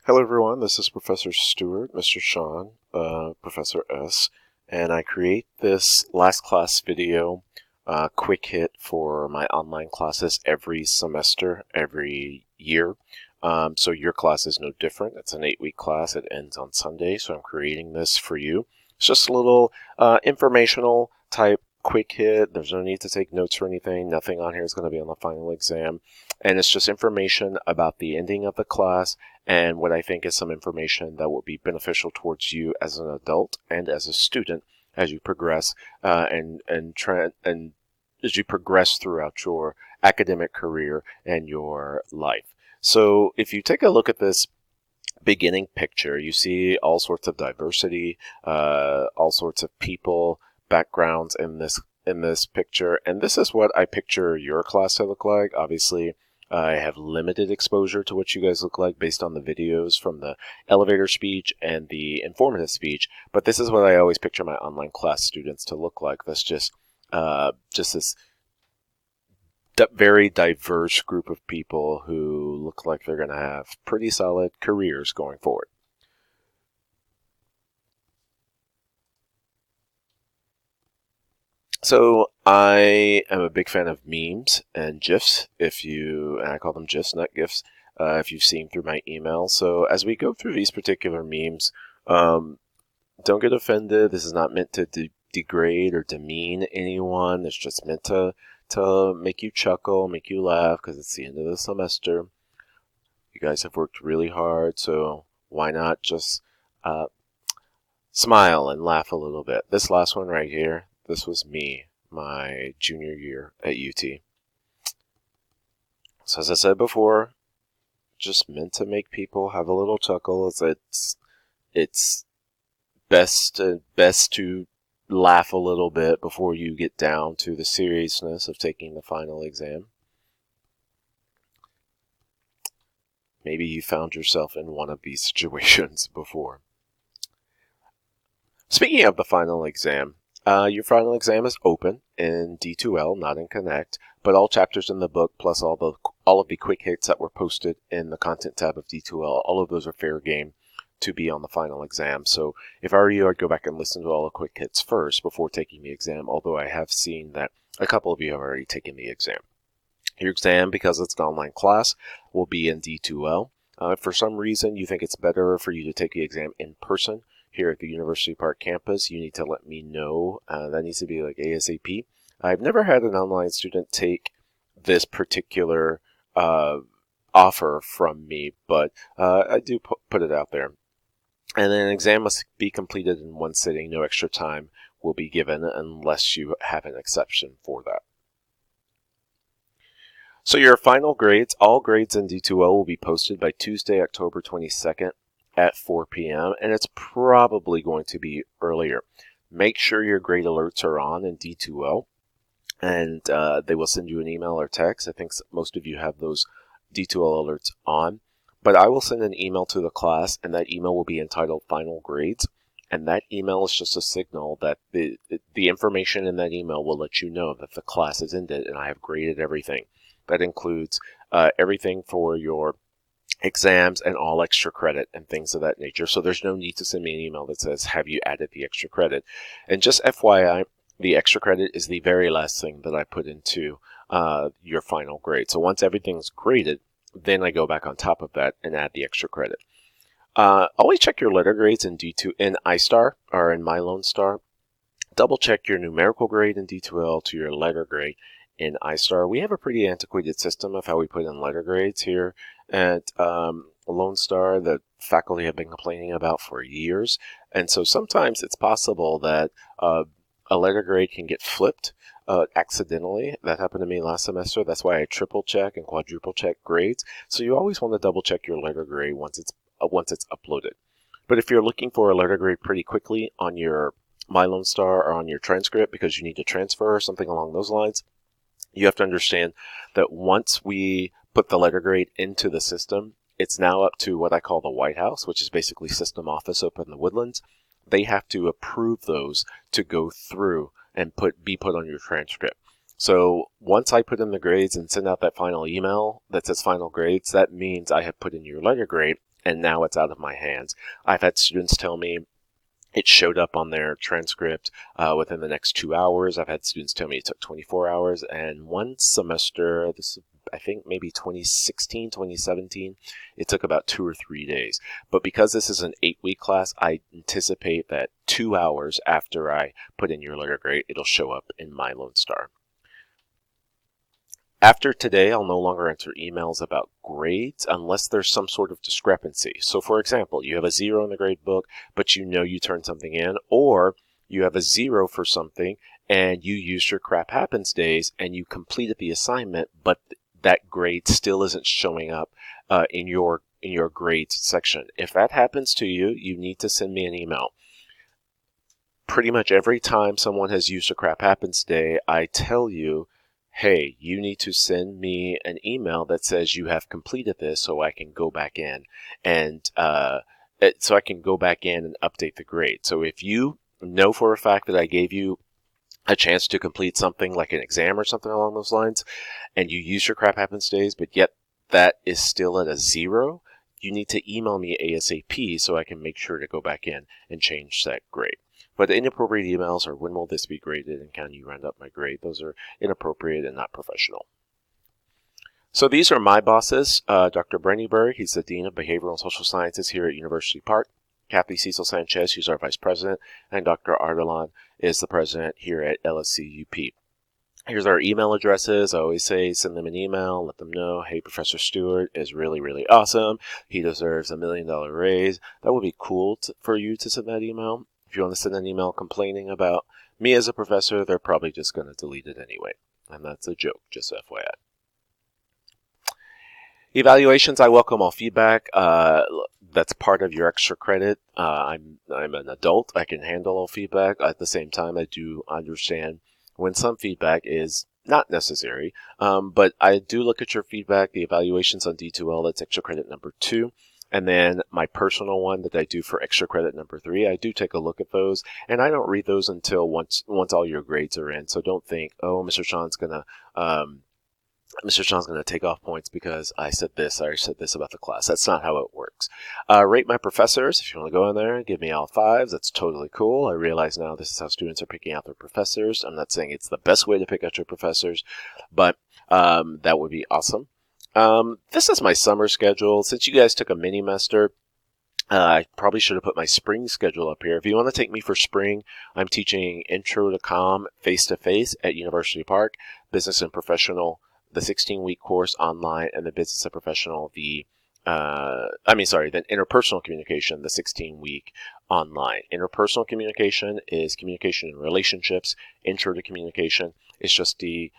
Hello everyone, this is Professor Stewart, Mr. Sean, Professor S, and I create this last class video quick hit for my online classes every semester, every year. So your class is no different. It's an 8-week class. It ends on Sunday, so I'm creating this for you. It's just a little informational type quick hit. There's no need to take notes or anything. Nothing on here is going to be on the final exam. And it's just information about the ending of the class and what I think is some information that will be beneficial towards you as an adult and as a student as you progress and as you progress throughout your academic career and your life. So if you take a look at this beginning picture, you see all sorts of diversity, all sorts of people, backgrounds in this picture, and this is what I picture your class to look like. Obviously, I have limited exposure to what you guys look like based on the videos from the elevator speech and the informative speech, but this is what I always picture my online class students to look like. That's just this very diverse group of people who look like they're going to have pretty solid careers going forward. So I am a big fan of memes and GIFs, and I call them GIFs, not GIFs, if you've seen through my email. So as we go through these particular memes, don't get offended. This is not meant to degrade or demean anyone. It's just meant to make you chuckle, make you laugh, because it's the end of the semester. You guys have worked really hard, so why not just smile and laugh a little bit. This last one right here, this was me, my junior year at UT. So as I said before, just meant to make people have a little chuckle. It's best to laugh a little bit before you get down to the seriousness of taking the final exam. Maybe you found yourself in one of these situations before. Speaking of the final exam, your final exam is open in D2L, not in Connect, but all chapters in the book plus all of the quick hits that were posted in the content tab of D2L, all of those are fair game to be on the final exam. So if I were you, I'd go back and listen to all the quick hits first before taking the exam, although I have seen that a couple of you have already taken the exam. Your exam, because it's an online class, will be in D2L. If for some reason you think it's better for you to take the exam in person here at the University Park campus, you need to let me know. That needs to be like ASAP. I've never had an online student take this particular offer from me, but I do put it out there. And then an exam must be completed in one sitting. No extra time will be given unless you have an exception for that. So your final grades, all grades in D2L will be posted by Tuesday, October 22nd at 4 p.m. and it's probably going to be earlier. Make sure your grade alerts are on in D2L, and they will send you an email or text. I think most of you have those D2L alerts on. But I will send an email to the class, and that email will be entitled Final Grades. And that email is just a signal that the information in that email will let you know that the class has ended and I have graded everything. That includes everything for your exams and all extra credit and things of that nature. So there's no need to send me an email that says, have you added the extra credit? And just FYI, the extra credit is the very last thing that I put into your final grade. So once everything's graded, then I go back on top of that and add the extra credit. Always check your letter grades in D2 in iStar or in MyLoneStar. Double check your numerical grade in D2L to your letter grade in iStar. We have a pretty antiquated system of how we put in letter grades here at Lone Star that faculty have been complaining about for years. And so sometimes it's possible that a letter grade can get flipped accidentally. That happened to me last semester. That's why I triple check and quadruple check grades. So you always want to double check your letter grade once it's uploaded. But if you're looking for a letter grade pretty quickly on your MyLoneStar or on your transcript because you need to transfer or something along those lines, you have to understand that once we put the letter grade into the system, it's now up to what I call the White House, which is basically system office up in the Woodlands. They have to approve those to go through and be put on your transcript. So once I put in the grades and send out that final email that says final grades, that means I have put in your letter grade and now it's out of my hands. I've had students tell me it showed up on their transcript within the next 2 hours. I've had students tell me it took 24 hours. And one semester, this I think maybe 2016, 2017, it took about 2 or 3 days. But because this is an 8-week class, I anticipate that 2 hours after I put in your letter grade, it'll show up in my Lone Star. After today, I'll no longer enter emails about grades unless there's some sort of discrepancy. So for example, you have a 0 in the grade book, but you know you turned something in, or you have a 0 for something and you used your crap happens days and you completed the assignment, but that grade still isn't showing up in your grades section. If that happens to you, you need to send me an email. Pretty much every time someone has used a crap happens day, I tell you, hey, you need to send me an email that says you have completed this so I can go back in and update the grade. So if you know for a fact that I gave you a chance to complete something like an exam or something along those lines, and you use your crap happens days, but yet that is still at a 0, you need to email me ASAP so I can make sure to go back in and change that grade. But inappropriate emails are when will this be graded and can you round up my grade? Those are inappropriate and not professional. So these are my bosses. Dr. Brennyberg, he's the Dean of Behavioral and Social Sciences here at University Park. Kathy Cecil Sanchez, she's our Vice President. And Dr. Ardalan is the President here at LSCUP. Here's our email addresses. I always say send them an email, let them know, hey, Professor Stewart is really, really awesome. He deserves $1 million raise. That would be cool for you to send that email. If you want to send an email complaining about me as a professor, they're probably just going to delete it anyway. And that's a joke, just FYI. Evaluations, I welcome all feedback. That's part of your extra credit. I'm an adult. I can handle all feedback. At the same time, I do understand when some feedback is not necessary. But I do look at your feedback, the evaluations on D2L, that's extra credit number 2. And then my personal one that I do for extra credit number 3, I do take a look at those. And I don't read those until once all your grades are in. So don't think, oh, Mr. Sean's going to take off points because I said this about the class. That's not how it works. Rate my professors. If you want to go in there and give me all 5s, that's totally cool. I realize now this is how students are picking out their professors. I'm not saying it's the best way to pick out your professors, but that would be awesome. This is my summer schedule. Since you guys took a mini-mester, I probably should have put my spring schedule up here. If you want to take me for spring, I'm teaching Intro to Com face-to-face at University Park, Business and Professional, the 16-week course online, and the Business and Professional, then Interpersonal Communication, the 16-week online. Interpersonal communication is communication in relationships. Intro to Communication is just the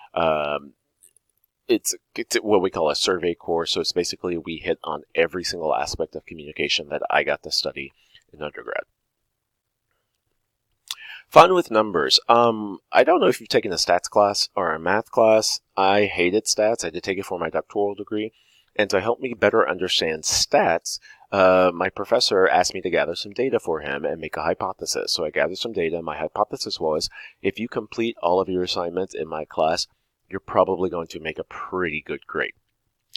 it's what we call a survey course. So it's basically we hit on every single aspect of communication that I got to study in undergrad. Fun with numbers. I don't know if you've taken a stats class or a math class. I hated stats. I did take it for my doctoral degree. And to help me better understand stats, my professor asked me to gather some data for him and make a hypothesis. So I gathered some data. My hypothesis was, if you complete all of your assignments in my class, you're probably going to make a pretty good grade.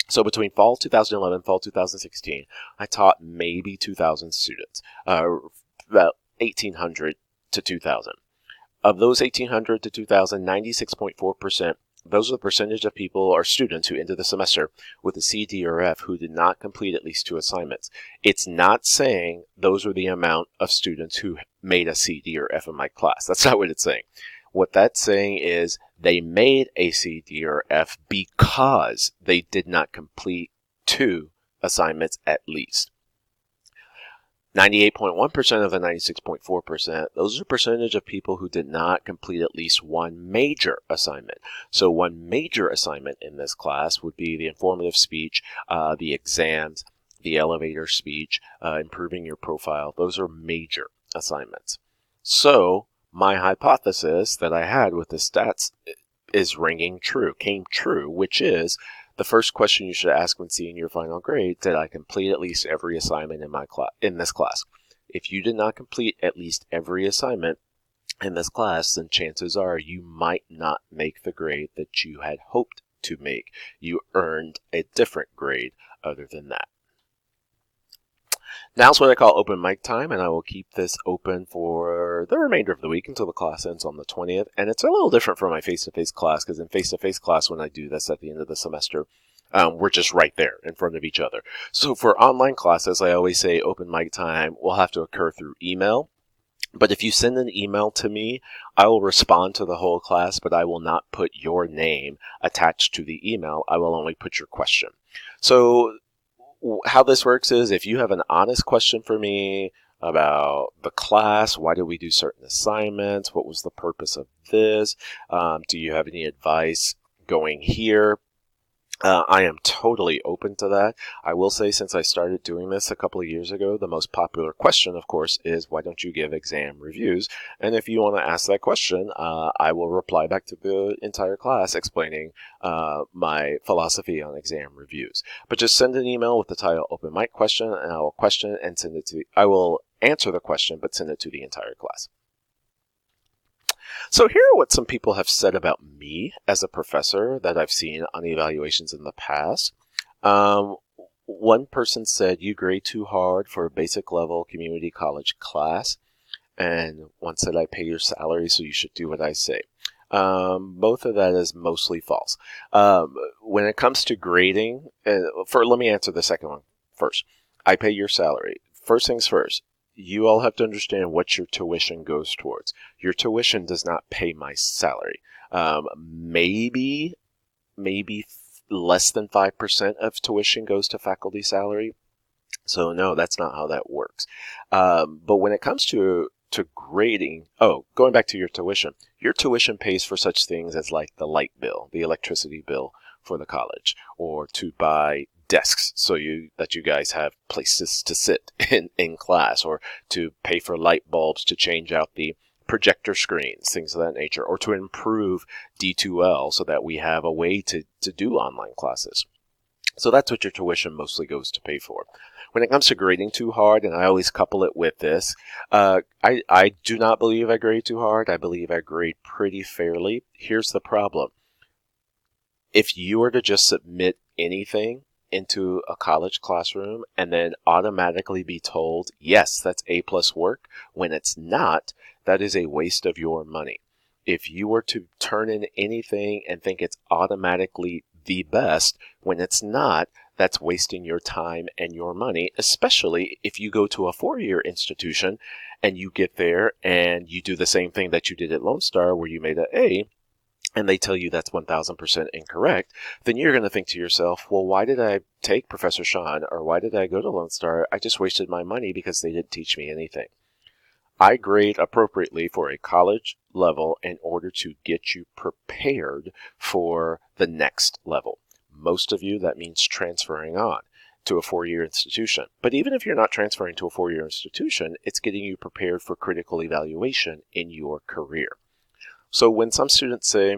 So between fall 2011, fall 2016, I taught maybe 2,000 students, about 1,800 to 2,000. Of those 1,800 to 2,000, 96.4%, those are the percentage of people or students who ended the semester with a C, D, or F who did not complete at least 2 assignments. It's not saying those are the amount of students who made a C, D, or F in my class. That's not what it's saying. What that's saying is they made a C, D, or F because they did not complete 2 assignments at least. 98.1% of the 96.4%, those are a percentage of people who did not complete at least 1 major assignment. So 1 major assignment in this class would be the informative speech, the exams, the elevator speech, improving your profile. Those are major assignments. So my hypothesis that I had with the stats is came true, which is the first question you should ask when seeing your final grade: did I complete at least every assignment in this class? If you did not complete at least every assignment in this class, then chances are you might not make the grade that you had hoped to make. You earned a different grade other than that. Now's what I call open mic time, and I will keep this open for the remainder of the week until the class ends on the 20th. And it's a little different from my face-to-face class, because in face-to-face class, when I do this at the end of the semester, we're just right there in front of each other. So for online classes, I always say open mic time will have to occur through email. But if you send an email to me, I will respond to the whole class, but I will not put your name attached to the email. I will only put your question. So how this works is if you have an honest question for me about the class, why did we do certain assignments, what was the purpose of this, do you have any advice going here, I am totally open to that. I will say, since I started doing this a couple of years ago, the most popular question, of course, is why don't you give exam reviews? And if you want to ask that question, I will reply back to the entire class explaining my philosophy on exam reviews. But just send an email with the title "Open Mic Question," and I will question and send it to. I will answer the question, but send it to the entire class. So here are what some people have said about me as a professor that I've seen on evaluations in the past. One person said, you grade too hard for a basic level community college class. And one said, I pay your salary, so you should do what I say. Both of that is mostly false. When it comes to grading, let me answer the second one first. I pay your salary. First things first. You all have to understand what your tuition goes towards. Your tuition does not pay my salary. Maybe less than 5% of tuition goes to faculty salary. So no, that's not how that works. But when it comes to grading, going back to your tuition pays for such things as like the light bill, the electricity bill for the college, or to buy desks so that you guys have places to sit in class, or to pay for light bulbs to change out the projector screens, things of that nature, or to improve D2L so that we have a way to do online classes. So that's what your tuition mostly goes to pay for. When it comes to grading too hard, and I always couple it with this, I do not believe I grade too hard. I believe I grade pretty fairly. Here's the problem. If you were to just submit anything into a college classroom and then automatically be told, yes, that's A+ work, when it's not, that is a waste of your money. If you were to turn in anything and think it's automatically the best when it's not, that's wasting your time and your money, especially if you go to a 4-year institution and you get there and you do the same thing that you did at Lone Star where you made an A, and they tell you that's 1000% incorrect, then you're going to think to yourself, well, why did I take Professor Sean, or why did I go to Lone Star? I just wasted my money because they didn't teach me anything. I grade appropriately for a college level in order to get you prepared for the next level. Most of you, that means transferring on to a 4-year institution. But even if you're not transferring to a 4-year institution, it's getting you prepared for critical evaluation in your career. So when some students say,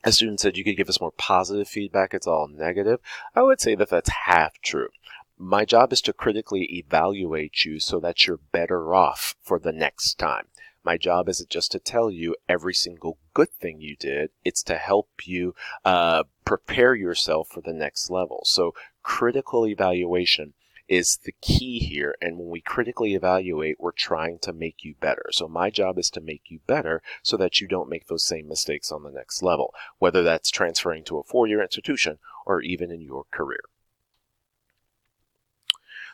a student said you could give us more positive feedback, it's all negative, I would say that that's half true. My job is to critically evaluate you so that you're better off for the next time. My job isn't just to tell you every single good thing you did. It's to help you prepare yourself for the next level. So critical evaluation is the key here. And when we critically evaluate, we're trying to make you better. So my job is to make you better so that you don't make those same mistakes on the next level, whether that's transferring to a 4-year institution or even in your career.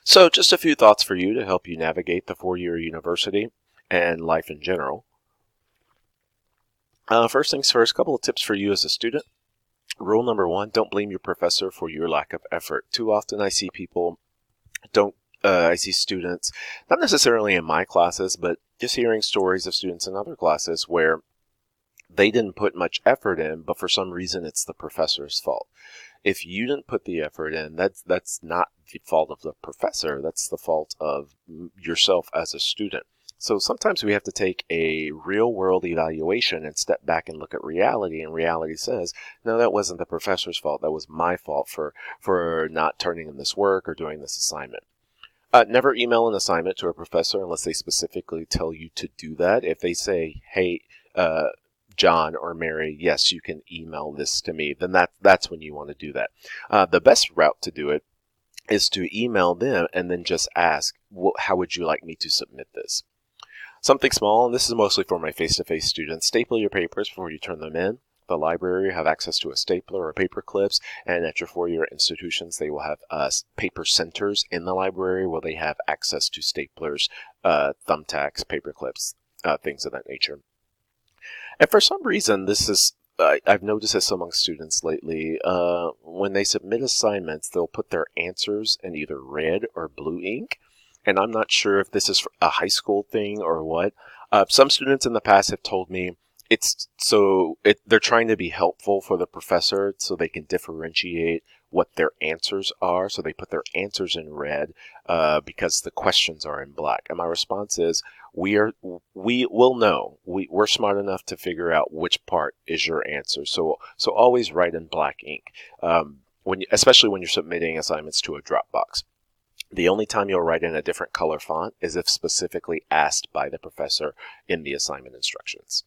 So just a few thoughts for you to help you navigate the 4-year university and life in general. First things first, a couple of tips for you as a student. Rule number 1, don't blame your professor for your lack of effort. Too often I see students, not necessarily in my classes, but just hearing stories of students in other classes where they didn't put much effort in, but for some reason it's the professor's fault. If you didn't put the effort in, that's not the fault of the professor, that's the fault of yourself as a student. So sometimes we have to take a real-world evaluation and step back and look at reality, and reality says, no, that wasn't the professor's fault, that was my fault for not turning in this work or doing this assignment. Never email an assignment to a professor unless they specifically tell you to do that. If they say, hey, John or Mary, yes, you can email this to me, then that's when you want to do that. The best route to do it is to email them and then just ask, how would you like me to submit this? Something small, and this is mostly for my face-to-face students. Staple your papers before you turn them in. The library have access to a stapler or paper clips, and at your four-year institutions, they will have paper centers in the library where they have access to staplers, thumbtacks, paper clips, things of that nature. And for some reason, I've noticed this among students lately. When they submit assignments, they'll put their answers in either red or blue ink. And I'm not sure if this is a high school thing or what. Some students in the past have told me they're trying to be helpful for the professor so they can differentiate what their answers are. So they put their answers in red because the questions are in black. And my response is, we will know. We're smart enough to figure out which part is your answer. So always write in black ink, especially when you're submitting assignments to a Dropbox. The only time you'll write in a different color font is if specifically asked by the professor in the assignment instructions.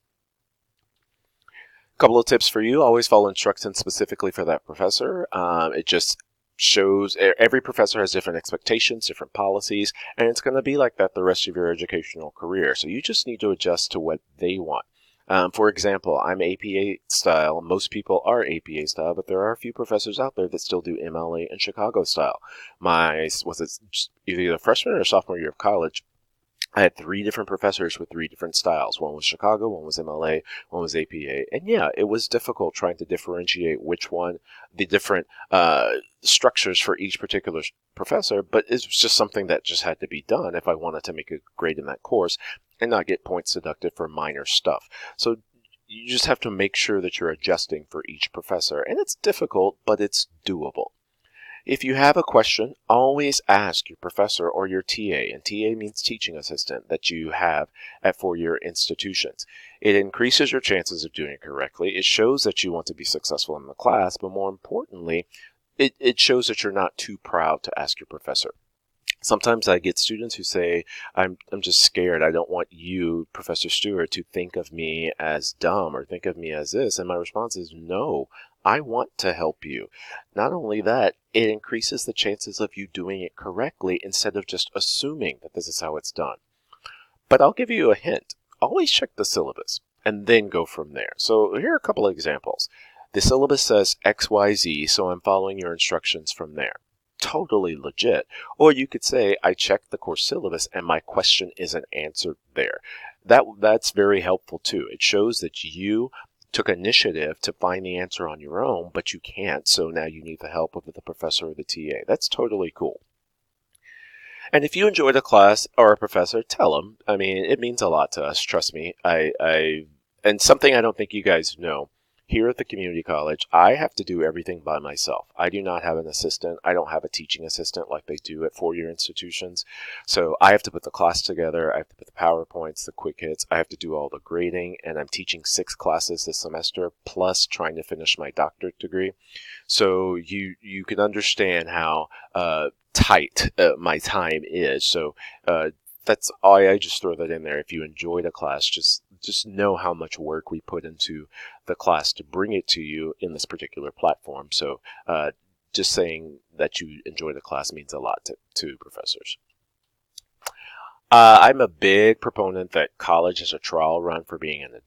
Couple of tips for you. Always follow instructions specifically for that professor. It just shows every professor has different expectations, different policies, and it's going to be like that the rest of your educational career. So you just need to adjust to what they want. For example, I'm APA style. Most people are APA style, but there are a few professors out there that still do MLA and Chicago style. Either freshman or sophomore year of college, I had 3 different professors with 3 different styles. One was Chicago, one was MLA, one was APA. And yeah, it was difficult trying to differentiate the different structures for each particular professor, but it was just something that just had to be done if I wanted to make a grade in that course and not get points deducted for minor stuff. So you just have to make sure that you're adjusting for each professor. And it's difficult, but it's doable. If you have a question, always ask your professor or your TA, and TA means teaching assistant, that you have at four-year institutions. It increases your chances of doing it correctly. It shows that you want to be successful in the class, but more importantly, it shows that you're not too proud to ask your professor. Sometimes I get students who say, I'm just scared. I don't want you, Professor Stewart, to think of me as dumb or think of me as this. And my response is, no, I want to help you. Not only that, it increases the chances of you doing it correctly instead of just assuming that this is how it's done. But I'll give you a hint. Always check the syllabus and then go from there. So here are a couple of examples. The syllabus says XYZ, so I'm following your instructions from there. Totally legit. Or you could say, I checked the course syllabus and my question isn't answered there. That's very helpful too. It shows that you took initiative to find the answer on your own, but you can't, so now you need the help of the professor or the TA. That's totally cool. And if you enjoyed a class or a professor, tell them. I mean, it means a lot to us, trust me. And something I don't think you guys know. Here at the community college, I have to do everything by myself. I do not have an assistant. I don't have a teaching assistant like they do at four-year institutions. So I have to put the class together. I have to put the PowerPoints, the quick hits. I have to do all the grading, and I'm teaching 6 classes this semester, plus trying to finish my doctorate degree. So you can understand how tight my time is. So that's all. I just throw that in there. If you enjoyed a class, just know how much work we put into the class to bring it to you in this particular platform. So just saying that you enjoy the class means a lot to professors. I'm a big proponent that college is a trial run for being an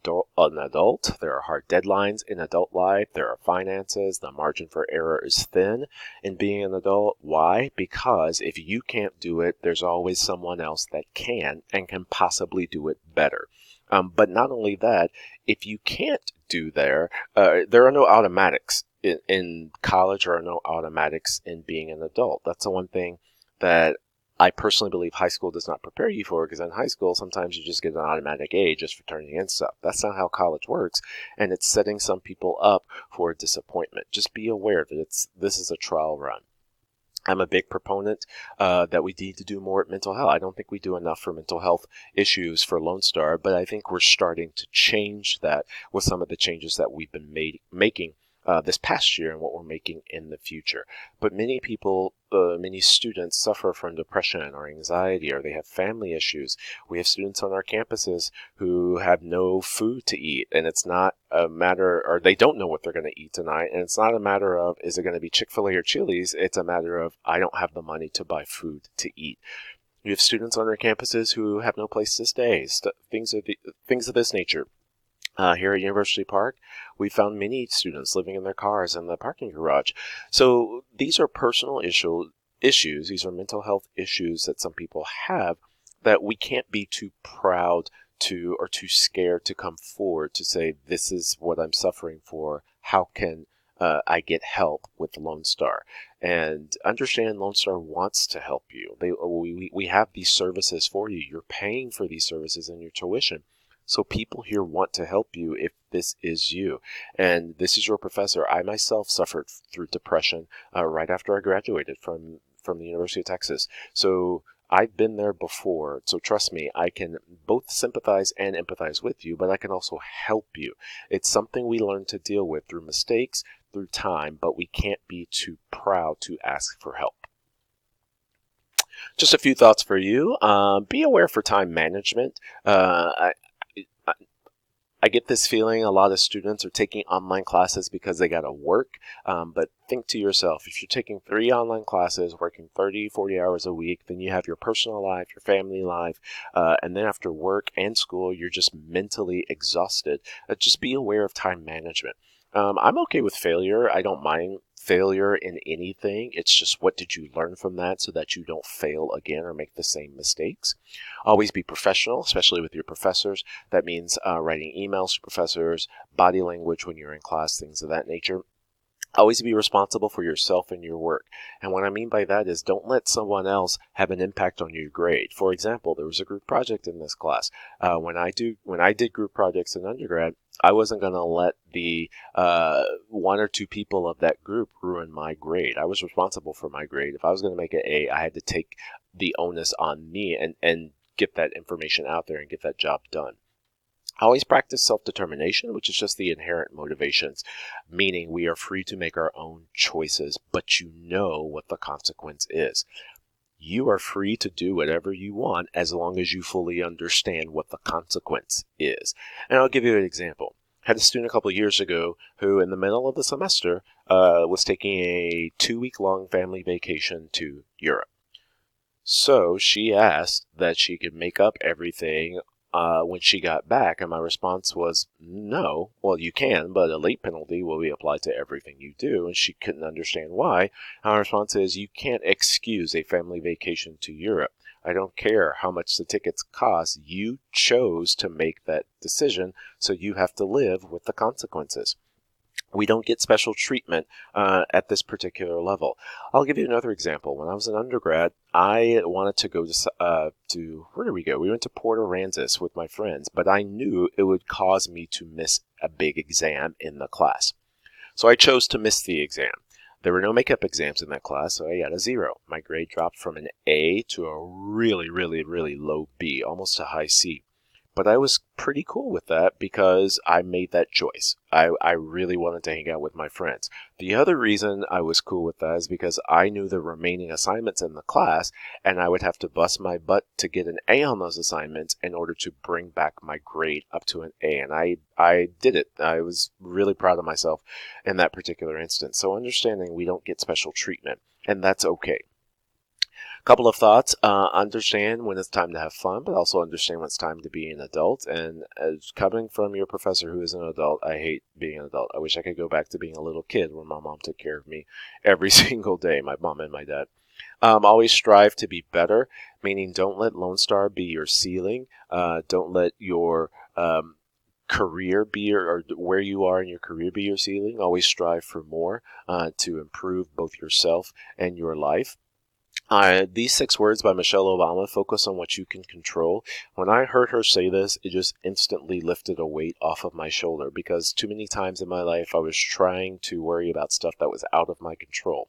adult. There are hard deadlines in adult life. There are finances. The margin for error is thin in being an adult. Why? Because if you can't do it, there's always someone else that can and can possibly do it better. But not only that, if you can't do there are no automatics in college. There are no automatics in being an adult. That's the one thing that I personally believe high school does not prepare you for, because in high school, sometimes you just get an automatic A just for turning in stuff. That's not how college works, and it's setting some people up for disappointment. Just be aware that this is a trial run. I'm a big proponent that we need to do more at mental health. I don't think we do enough for mental health issues for Lone Star, but I think we're starting to change that with some of the changes that we've been making this past year and what we're making in the future. But many people, many students suffer from depression or anxiety, or they have family issues. We have students on our campuses who have no food to eat, and it's not a matter, or they don't know what they're going to eat tonight, and it's not a matter of, is it going to be Chick-fil-A or Chili's? It's a matter of, I don't have the money to buy food to eat. We have students on our campuses who have no place to stay, things of this nature. Here at University Park, we found many students living in their cars in the parking garage. So these are personal issues. These are mental health issues that some people have that we can't be too proud to or too scared to come forward to say, this is what I'm suffering for. How can I get help with Lone Star? And understand Lone Star wants to help you. We have these services for you. You're paying for these services in your tuition. So people here want to help you if this is you. And this is your professor. I myself suffered through depression right after I graduated from the University of Texas. So I've been there before. So trust me, I can both sympathize and empathize with you, but I can also help you. It's something we learn to deal with through mistakes, through time, but we can't be too proud to ask for help. Just a few thoughts for you. Be aware for time management. I get this feeling a lot of students are taking online classes because they got to work, but think to yourself, if you're taking 3 online classes, working 30, 40 hours a week, then you have your personal life, your family life, and then after work and school, you're just mentally exhausted. Just be aware of time management. I'm okay with failure. I don't mind failure in anything. It's just, what did you learn from that so that you don't fail again or make the same mistakes? Always be professional, especially with your professors. That means writing emails to professors, body language when you're in class, things of that nature. Always be responsible for yourself and your work. And what I mean by that is, don't let someone else have an impact on your grade. For example, there was a group project in this class. When I did group projects in undergrad, I wasn't going to let the 1 or 2 people of that group ruin my grade. I was responsible for my grade. If I was going to make an A, I had to take the onus on me and get that information out there and get that job done. Always practice self-determination, which is just the inherent motivations, meaning we are free to make our own choices, but you know what the consequence is. You are free to do whatever you want as long as you fully understand what the consequence is. And I'll give you an example. I had a student a couple of years ago who, in the middle of the semester, was taking a 2-week-long family vacation to Europe. So she asked that she could make up everything when she got back, and my response was, no. Well, you can, but a late penalty will be applied to everything you do, and she couldn't understand why. And my response is, you can't excuse a family vacation to Europe. I don't care how much the tickets cost. You chose to make that decision, so you have to live with the consequences. We don't get special treatment at this particular level. I'll give you another example. When I was an undergrad, I wanted to go to where did we go? We went to Port Aransas with my friends, but I knew it would cause me to miss a big exam in the class. So I chose to miss the exam. There were no makeup exams in that class, so I got a 0. My grade dropped from an A to a really, really, really low B, almost a high C. But I was pretty cool with that because I made that choice. I really wanted to hang out with my friends. The other reason I was cool with that is because I knew the remaining assignments in the class, and I would have to bust my butt to get an A on those assignments in order to bring back my grade up to an A. And I did it. I was really proud of myself in that particular instance. So understanding we don't get special treatment, and that's okay. Couple of thoughts. Understand when it's time to have fun, but also understand when it's time to be an adult. And as coming from your professor who is an adult, I hate being an adult. I wish I could go back to being a little kid when my mom took care of me every single day, my mom and my dad. Always strive to be better, meaning don't let Lone Star be your ceiling. Don't let your career be or where you are in your career be your ceiling. Always strive for more to improve both yourself and your life. These 6 words by Michelle Obama, focus on what you can control. When I heard her say this, it just instantly lifted a weight off of my shoulder, because too many times in my life I was trying to worry about stuff that was out of my control.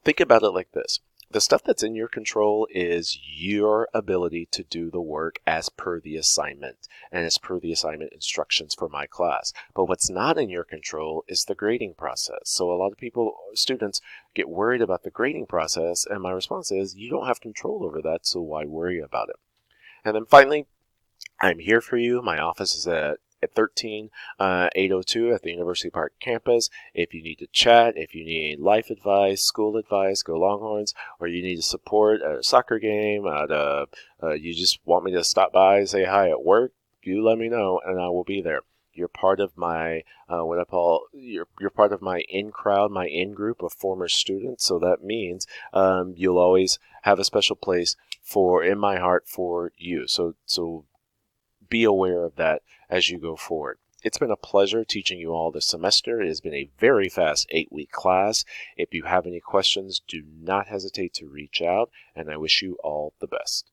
Think about it like this. The stuff that's in your control is your ability to do the work as per the assignment and as per the assignment instructions for my class. But what's not in your control is the grading process. So a lot of students get worried about the grading process, and my response is you don't have control over that, so why worry about it? And then finally, I'm here for you. My office is at 13802 at the University Park campus. If you need to chat, if you need life advice, school advice, go Longhorns, or you need support at a soccer game, you just want me to stop by and say hi at work, you let me know and I will be there. You're part of my you're part of my in crowd, my in group of former students. So that means you'll always have a special place in my heart for you. So be aware of that as you go forward. It's been a pleasure teaching you all this semester. It has been a very fast 8-week class. If you have any questions, do not hesitate to reach out, and I wish you all the best.